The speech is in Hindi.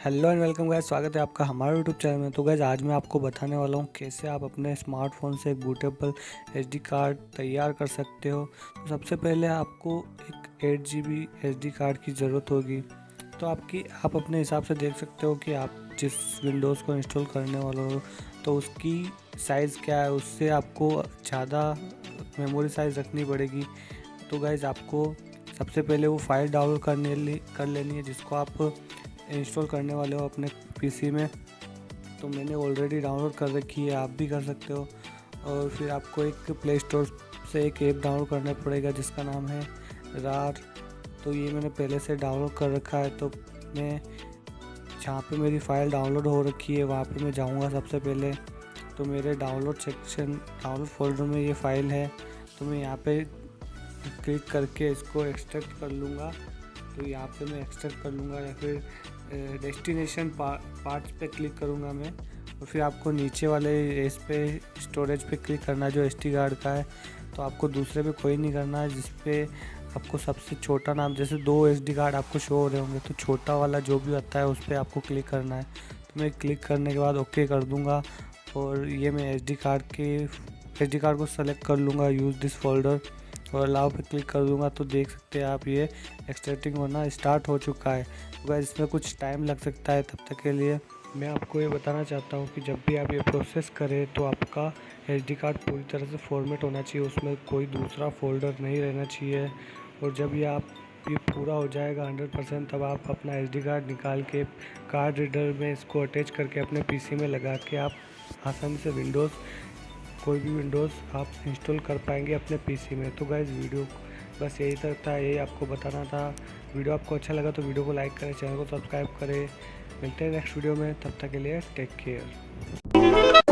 हेलो एंड वेलकम गाइस, स्वागत है आपका हमारे यूट्यूब चैनल में। तो गाइस आज मैं आपको बताने वाला हूँ कैसे आप अपने स्मार्टफोन से एक बूटेबल एसडी कार्ड तैयार कर सकते हो। तो सबसे पहले आपको एक 8 GB एसडी कार्ड की ज़रूरत होगी। तो आप अपने हिसाब से देख सकते हो कि आप जिस विंडोज़ को इंस्टॉल करने वाले हो तो उसकी साइज़ क्या है, उससे आपको ज़्यादा मेमोरी साइज़ रखनी पड़ेगी। तो गाइस आपको सबसे पहले वो फाइल डाउनलोड कर लेनी है जिसको आप इंस्टॉल करने वाले हो अपने पीसी में। तो मैंने ऑलरेडी डाउनलोड कर रखी है, आप भी कर सकते हो। और फिर आपको एक प्ले स्टोर से एक ऐप डाउनलोड करना पड़ेगा जिसका नाम है thar। तो ये मैंने पहले से डाउनलोड कर रखा है। तो मैं जहाँ पे मेरी फ़ाइल डाउनलोड हो रखी है वहाँ पे मैं जाऊँगा सबसे पहले। तो मेरे डाउनलोड फोल्डर में ये फ़ाइल है। तो मैं यहाँ पे क्लिक करके इसको एक्सट्रैक्ट कर लूँगा। तो यहाँ पे मैं एक्सट्रैक्ट कर लूँगा या फिर डेस्टिनेशन पार्ट्स पे क्लिक करूँगा मैं। और फिर आपको नीचे वाले इस पे स्टोरेज पे क्लिक करना है जो एसडी कार्ड का है। तो आपको दूसरे पे कोई नहीं करना है, जिस पे आपको सबसे छोटा नाम, जैसे 2 एसडी कार्ड आपको शो हो रहे होंगे तो छोटा वाला जो भी आता है उस पर आपको क्लिक करना है। तो मैं क्लिक करने के बाद ओके कर दूँगा और ये मैं एसडी कार्ड को सेलेक्ट कर लूँगा, यूज़ दिस फोल्डर, और अलाउ पे क्लिक कर दूंगा। तो देख सकते हैं आप ये एक्सट्रैक्टिंग होना स्टार्ट हो चुका है। तो गाइस इसमें कुछ टाइम लग सकता है, तब तक के लिए मैं आपको ये बताना चाहता हूँ कि जब भी आप ये प्रोसेस करें तो आपका एसडी कार्ड पूरी तरह से फॉर्मेट होना चाहिए, उसमें कोई दूसरा फोल्डर नहीं रहना चाहिए। और जब ये पूरा हो जाएगा 100%, तब आप अपना एसडी कार्ड निकाल के कार्ड रीडर में इसको अटैच करके अपने पीसी में लगा के आप आसानी से कोई भी विंडोज़ आप इंस्टॉल कर पाएंगे अपने पीसी में। तो गाइस वीडियो बस यही तक था, यही आपको बताना था। वीडियो आपको अच्छा लगा तो वीडियो को लाइक करें, चैनल को सब्सक्राइब करें। मिलते हैं नेक्स्ट वीडियो में, तब तक के लिए टेक केयर।